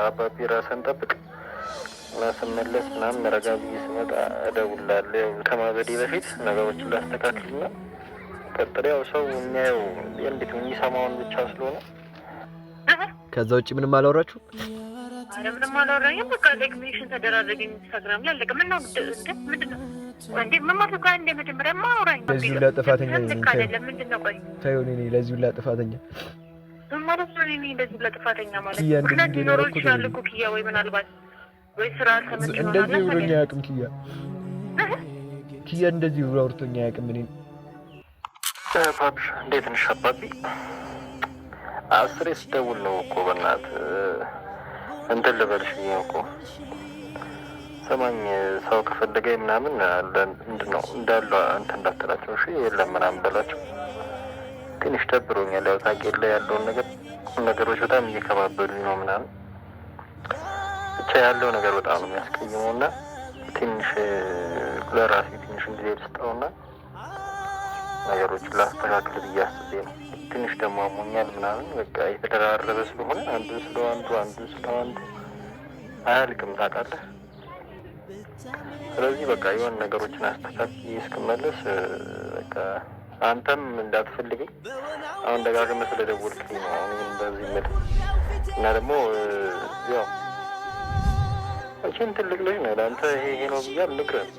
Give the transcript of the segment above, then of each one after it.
አባቢ ራስን ጠብቅ እና ስመለስ ምናምን ረጋ ብዬ ስመጣ እደውልልሃለሁ። ከማበዴ በፊት ነገሮችን ላስተካክልና ቀጥሎ ያው ሰው የሚያየው እንዴት የሚሰማውን ብቻ ስለሆነ ከዛ ውጪ ምንም አላወራችሁ? አረ ምንም አላወራኝም። በቃ ላይክ ሜንሽን ተደራረገኝ ኢንስታግራም ላይ አለቀ። ምን ነው ምንድነው እንዴ? ምን ማለት ነው? እንደ መጀመሪያ ማውራኝ ለዚህ ሁላ ጥፋተኛ ነኝ። ምንድነው? ቆይ ታዩ ነኝ ለዚህ ሁላ ጥፋተኛ ማለት ነው። እኔ እንደዚህ ሁላ ጥፋተኛ ማለት ምክንያት ሊኖረው ይችላል እኮ ኪያ፣ ወይ ምናልባት ወይ ስራ ተመችቶ ነው እንደዚህ ብሎኝ አያውቅም ኪያ እንደዚህ ብሎ አውርቶኝ አያውቅም። እኔ ፓፒ እንዴት ነሽ አባቢ? አስሬ ስደውል ነው እኮ በእናትህ እንትን ልበልሽ ብዬ እኮ። ሰማኝ ሰው ከፈለገኝ ምናምን ምንድን ነው እንዳለው እንትን እንዳትላቸው እሺ፣ የለም ምናምን በላቸው። ትንሽ ደብሮኛል። ያው ታውቂያለሽ ያለውን ነገሮች በጣም እየከባበዱኝ ነው ምናምን ብቻ ያለው ነገር በጣም ነው የሚያስቀይመው እና ትንሽ ለራሴ ትንሽ ጊዜ ልስጠውና ነገሮችን ላስተካክል ብዬ አስቤ ነው። ትንሽ ደግሞ አሞኛል ምናምን በቃ የተደራረበ ስለሆነ አንዱ ስለአንዱ አያልቅም ታውቃለህ። ስለዚህ በቃ የሆነ ነገሮችን አስተካክዬ እስክመለስ በቃ አንተም እንዳትፈልገኝ አሁን ደጋግመህ ስለደወልክልኝ ነው አሁን እንደዚህ የምልህ እና ደግሞ ያው እቺን ትልቅ ልጅ ነው ለአንተ ይሄ ነው ብዬ አልነግርህም።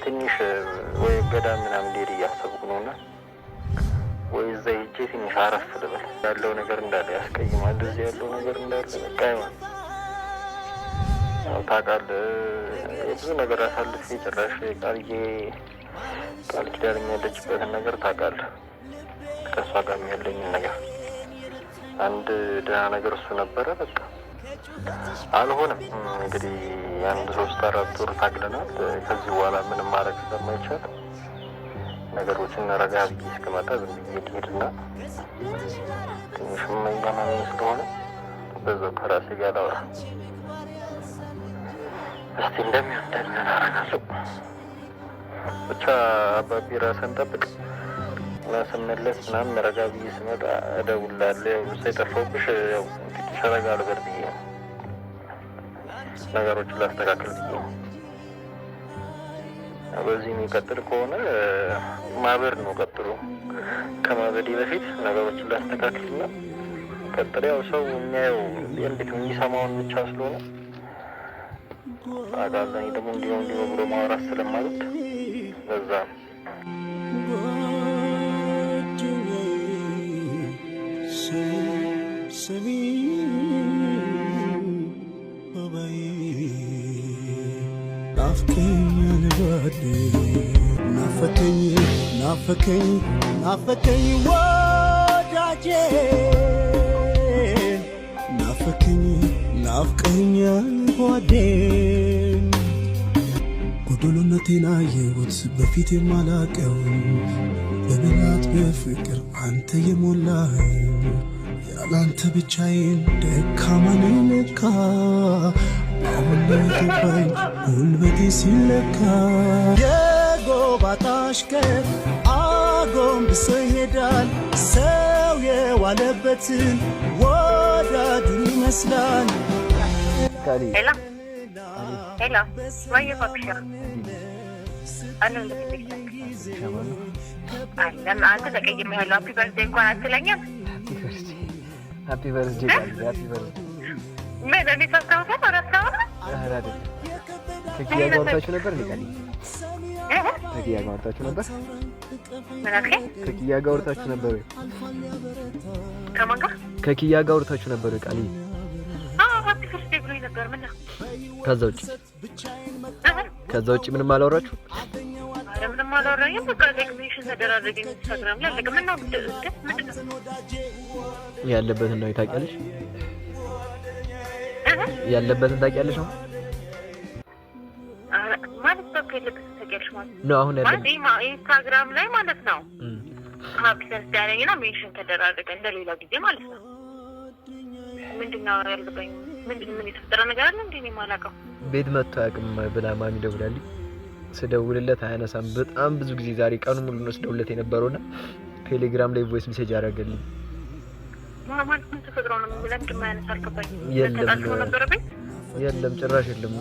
ትንሽ ወይ ገዳም ምናምን ልሄድ እያሰብኩ ነው እና ወይ እዛ ሄጄ ትንሽ አረፍ ልበል። ያለው ነገር እንዳለ ያስቀይማል። እዚህ ያለው ነገር እንዳለ በቃ ይሆን ታውቃለህ። ብዙ ነገር አሳልፌ ጭራሽ ቃል ኪዳን ያለችበትን ነገር ታውቃለህ። ከእሷ ጋር ያለኝን ነገር አንድ ደህና ነገር እሱ ነበረ። በቃ አልሆነም። እንግዲህ አንድ 3-4 ወር ታግለናል። ከዚህ በኋላ ምንም ማድረግ ስለማይቻል ነገሮችን ረጋ ብዬ እስክመጣ ዝም ብዬ ልሄድና ትንሽም እያመመኝ ስለሆነ በዛው ከራሴ ጋር ላውራ። እስቲ እንደሚሆን አደርጋለሁ። ብቻ አባቢ ራስን ጠብቅ እና ስመለስ ምናምን ረጋ ብዬ ስመጣ እደውልልሃለሁ። ሳይጠፋብሽ ያው ትንሽ ረጋ ልበል ብዬ ነው ነገሮችን ላስተካክል ብዬ ነው። በዚህ የሚቀጥል ከሆነ ማበር ነው ቀጥሎ። ከማበዴ በፊት ነገሮችን ላስተካክልና ቀጥሎ ያው ሰው የሚያየው እንዴት የሚሰማውን ብቻ ስለሆነ ታውቃለህ። ደግሞ እንዲሁ ብሎ ማውራት ስለማለት በዛ ናፈቀኝ ወዳጄ ናፍቀኛል ሆዴ ጎዶሎነቴን አየሁት በፊት የማላቀው በብላት በፍቅር አንተ የሞላህ ያላንተ ብቻዬን ደካማ ነኝ ለካ አሁን ገባኝ ጉልበቴ ሲለካ የጎባጣሽ ቀን አጎንብሶ ይሄዳል ሰው የዋለበትን ወዳጁን ይመስላል። ሄሎ ወይ ፋክሻ አንተ ተቀይሜ ያለው ሃፒ በርዝዴ እንኳን አትለኝም? ሃፒ በርዝዴ ምን እኔ ሳስታውሰው ረሳሁ። ከኪያ ጋር ወጣችሁ ነበር እንዴ? ከኪያ ጋር ወጣችሁ ነበር? ከኪያ ጋር ወጣችሁ ነበር ወይ? ከማን ጋር? ከኪያ ጋር ወጣችሁ ነበር ወይ? ቃሊ ሃፒ በርዝዴ ብሎኝ ነበር። ምን ነው ከዛ ውጪ ምንም አላወራችሁ? አረ ምንም አላወራኝም። በቃ ላይክ ሜንሽን ተደራረገኝ ኢንስታግራም ላይ አለቀ። ምን ነው ምንድነው? ያለበትን ነው ታውቂያለሽ? ያለበትን ታውቂያለሽ ነው ማለት በቃ ያለበትን ታውቂያለሽ ማለት ነው። አሁን ያለበት ኢንስታግራም ላይ ማለት ነው። ሃፒ በርዝዴ ያለኝና ሜንሽን ተደራረገ እንደሌላ ጊዜ ማለት ነው። ምንድነው ያልገባኝ? ምን የተፈጠረ ነገር አለ እንዴ? እኔ የማላውቀው ቤት መጥቶ አያውቅም ብላ ማሚ ደውላልኝ። ስደውልለት አያነሳም። በጣም ብዙ ጊዜ ዛሬ ቀኑ ሙሉ ነው ስደውልለት የነበረውና ቴሌግራም ላይ ቮይስ ሜሴጅ አደረገልኝ። ማማን ተፈጥሮ ነው ምንም እንደማያነሳ አልከባኝ የለም ነበረብኝ የለም ጭራሽ የለም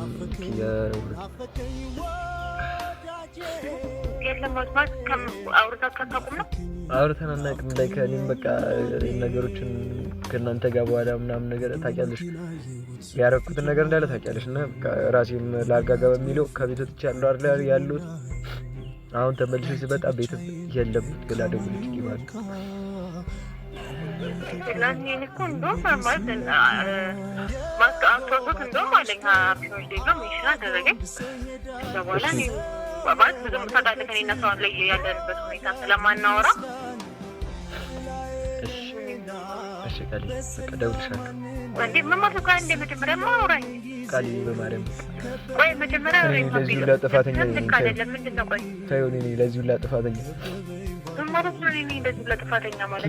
የለም ማለት አውርተን አናውቅም ላይ ከኔም በቃ ነገሮችን ከናንተ ጋር በኋላ ምናምን ነገር ታውቂያለሽ ያረኩትን ነገር እንዳለ ታውቂያለሽ እና በቃ ራሴም ላጋጋ በሚለው ከቤት ወጥቼ ያለው ያሉት አሁን ተመልሼ ሲመጣ ቤት የለም ግላ ደውልልኝ ይባል ለኔ እንኳን ማለት ማስታወቅ እንደው ማለኛ ፒሮስ ደግሞ ይሽራ ደረገኝ ደወላኝ ባባስ ብዙም ታጣለከ እኔና ሰው ላይ ያለበት ሁኔታ ስለማናወራ እሺ ቃል በቃ ደውልሻለሁ ወንዴ መማር ጋር እንደመጀመሪያ ማውራኝ ቃል በማርያም ወይ መጀመሪያ ለዚህ ሁላ ጥፋተኛ ነኝ ምንድነው ቆይ ታዩኝ እኔ ለዚህ ሁላ ጥፋተኛ ማለት ነው እኔ እንደዚህ ለጥፋተኛ ማለት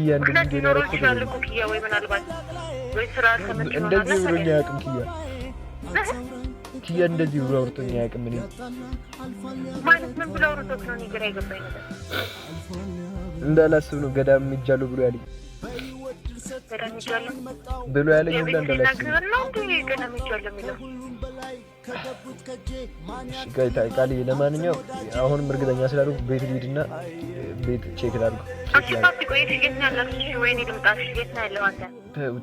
ነው ኖሮች ያልኩ ኪያ ወይ ምናልባት ወይ ስራ ከመጥቶ እንደዚህ ብሎኝ አያውቅም ኪያ እንደዚህ ብሎ አውርቶኝ አያውቅም እኔ ማለት ምን ብሎ አውርቶት ነው ነገር አይገባኝ ነገር እንዳላስብ ነው ገዳም ይጃሉ ብሎ ያለኝ ብሎ ያለኝ ሁላ እንዳላስብ ነው እንዴ ገዳም ይጃሉ የሚለው ጋይታ ቃል ለማንኛው አሁንም እርግጠኛ ስላልኩ ቤት ልሂድና ቤት ቼክ ላድርግ እሺ ፓርቲ ቆይ ትገኛ ለሽ ወይ ነው ልምጣሽ የት ነው ያለው አንተ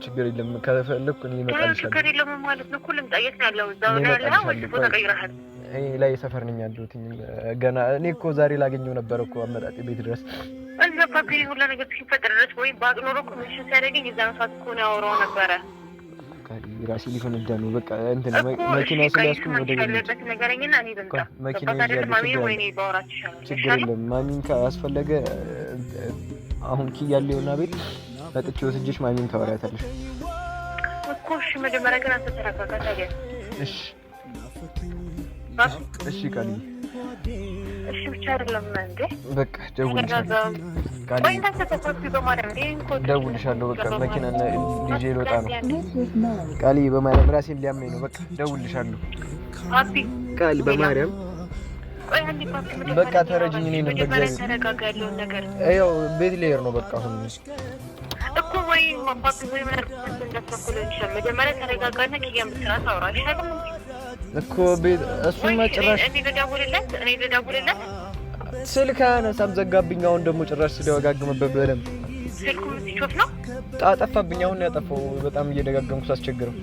ችግር የለም ከፈለኩ እኔ እመጣልሻለሁ ችግር የለም ማለት ነው ሁሉም ጠየት ነው ያለው እዛው ነው ያለው ወይ ቦታ ቀይረሃል እኔ ላይ ሰፈር ነኝ ያለሁት ገና እኔ እኮ ዛሬ ላገኘው ነበር እኮ አመጣጤ ቤት ድረስ እና ፓርቲ ሁሉ ነገር ሲፈጠር ድረስ ወይ ባግኖሮ ኮሚሽን ሲያደርገኝ እዛው ሰዓት እኮ ነው ያወራው ነበረ ራሴ ሊሆን እንደው በቃ እንትን መኪና ስለያዝኩኝ ወደ ቤት ነገርኝና እኔ ልምጣ መኪና ይያለሽ ወይኔ ባወራች ችግር የለም ማሚን ካስፈለገ አሁን ኪያለውና ቤት መጥቼ ወስጄሽ ማሚን ታወራታለሽ እኮ እሺ መጀመሪያ ግን አንተ ተረጋጋ ታዲያ እሺ ቃል እሺ ብቻ አይደለም እንዴ በቃ ደውልልሻለሁ ቃል ወይ እንተ ተፈጥሮ በማርያም ደውልልሻለሁ በቃ መኪና ዲጄ ልወጣ ነው ቃል በማርያም ራሴን ሊያመኝ ነው በቃ ደውልልሻለሁ ፓፒ ቃል በማርያም ወይ አንዴ ፓፒ በቃ ተረጅኝ እኔ ነው በእግዚአብሔር ተረጋጋ ያለው ነገር ያው ቤት ሊሄድ ነው በቃ አሁን እኮ ወይ ፓፒ ወይ ማለት እንደተፈኩልን ይችላል መጀመሪያ ተረጋጋና ኪያም ብትራስ አውራ አይሻልም እኮ ቤት እሱማ ጭራሽ እኔ ልደውልለት ስልክ አነሳም ዘጋብኝ አሁን ደግሞ ጭራሽ ስለወጋግመበት በደምብ ስልኩ ምትቾት ነው ጠፋብኝ አሁን ያጠፋው በጣም እየደጋገምኩ ሳስቸግረው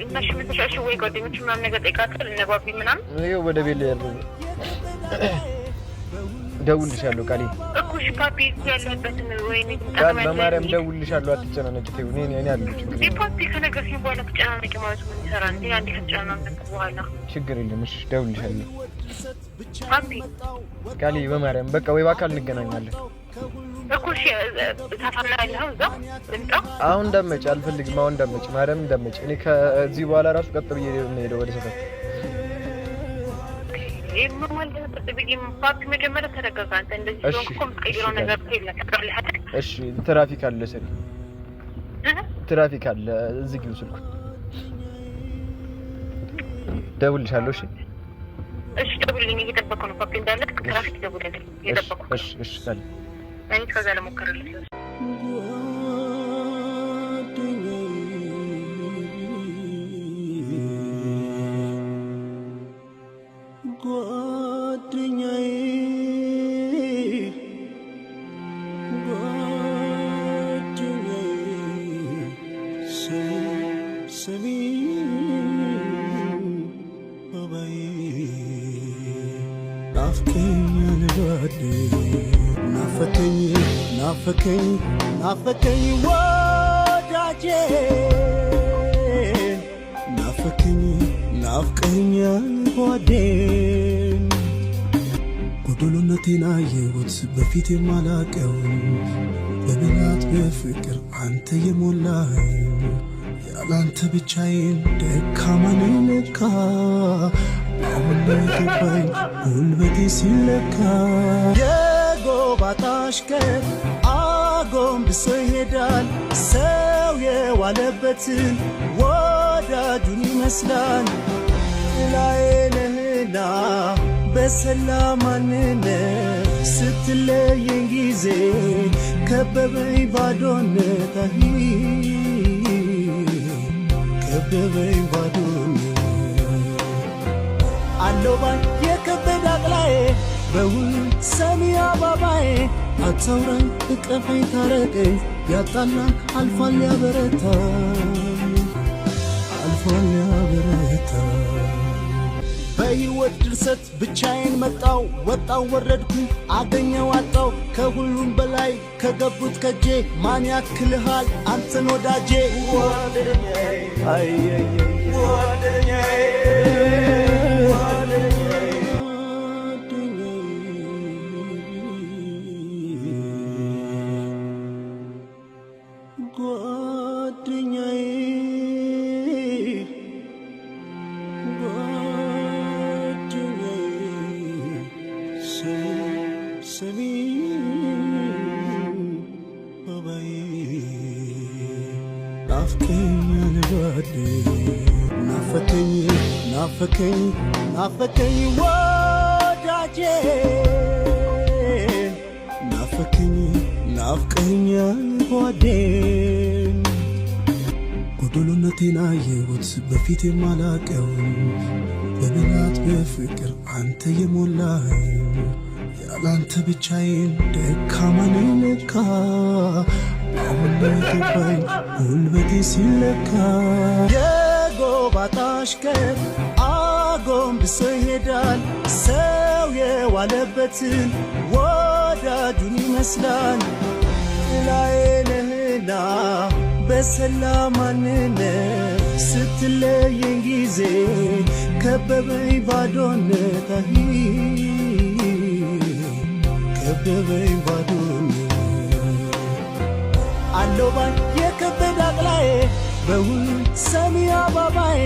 እናሽ ምትሻሽ ወይ ጓደኞች ምናምን ነገር ጠይቃታል እነባቢ ምናምን ይኸው ወደ ቤት ያለው ደውልልሻለሁ ቃሌ እኮ እሺ ፓፒ ያለበትን ወይ ነው ቃል በማርያም ደውልልሻለሁ አትጨናነቂ ተይው እኔ አለች እንዴ ፓፒ ከነገር ሲባል ተጨናነቂ ማለት ምን ይሰራል እንዴ አንዴ ከተጨናነቂ በኋላ ችግር የለም እሺ ደውልልሻለሁ ፓፒ ቃሌ በማርያም በቃ ወይ በአካል እንገናኛለን እኮ እሺ ታፋና ያለው እዛ ልምጣ አሁን እንዳትመጪ አልፈልግም አሁን እንዳትመጪ ማርያም እንዳትመጪ እኔ ከዚህ በኋላ ራሱ ቀጥ ብዬ ነው ወደ ሰፈር የምማል ተጥብቂም ፓፒ መጀመሪያ ተረጋጋ አንተ እንደዚህ ሆንኩም ቀይሮ ነገር ከይለቀቀልህ እሺ ትራፊክ አለ ሰሪ ትራፊክ አለ እዚግው ስልኩ ደውልልሻለሁ እሺ ደውልልኝ እየጠበኩ ነው ፓፒ እንዳለ ትራፊክ ደውልልኝ እየጠበኩ እሺ ካለ እኔ ከዛ ለሞከርልኝ ናፈቀኝ ወዳጄ ናፍቀኛል ሆዴ ጎዶሎነቴን አየሁት በፊት የማላቀው በብላት በፍቅር አንተ የሞላህ ያላንተ ብቻዬን ደካማ ነኝ ለካ አሁን ገባኝ ጉልበቴ ሲለካ የጎባጣሽ ቀን አጎንብሶ ይሄዳል ሰው የዋለበትን ወዳጁን ይመስላል ላይ ነህና በሰላም ማንነት ስትለየኝ ጊዜ ከበበኝ ባዶነት ከበበኝ ባዶነት አለው ባይ የከበደ አቅላዬ በውል ሰሚ አባባዬ አታውራኝ እቀፈኝ ታረቀኝ ያጣላን አልፏል ያበረታ አልፏል ያበረታ በሕይወት ድርሰት ብቻዬን መጣው ወጣው ወረድኩ አገኘው አጣው ከሁሉም በላይ ከገቡት ከጄ ማን ያክልሃል አንተን ወዳጄ ናፈቀኝ ወዳጄ ናፍቀኛል ጓዴ ጎዶሎነቴን አየሁት በፊት የማላቀው በብላት በፍቅር አንተ የሞላህ ያላንተ ብቻዬን ደካማ ነኝ ለካ አሁን ገባኝ ጉልበቴ ሲለካ የጎባጣሽ ቀን አጎንብሶ ይሄዳል ሰው የዋለበትን ወዳጁን ይመስላል ጥላዬ ነህና በሰላም ማንነት ስትለየኝ ጊዜ ከበበኝ ባዶነት ከበበኝ ባዶነት አለው ባይ የከበደ አቅላዬ በውል ሰሚ አባባዬ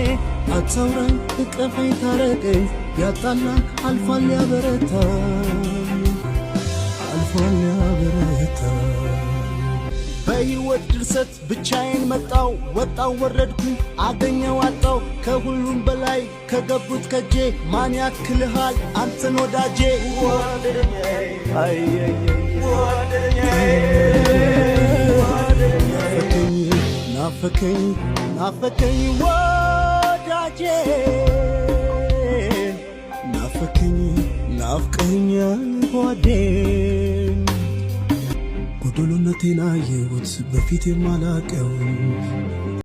አታውራኝ እቀፈኝ ታረቀኝ ያጣላን አልፏል ያበረታ አልፏል ያበረታ በሕይወት ድርሰት ብቻዬን መጣው ወጣው ወረድኩ አገኘው አጣው ከሁሉም በላይ ከገቡት ከጄ ማን ያክልሃል አንተን ወዳጄ ናፈቀኝ ወዳጄ ናፍቀኛል ጓዴ ጎዶሎነቴን አየሁት በፊት የማላቀው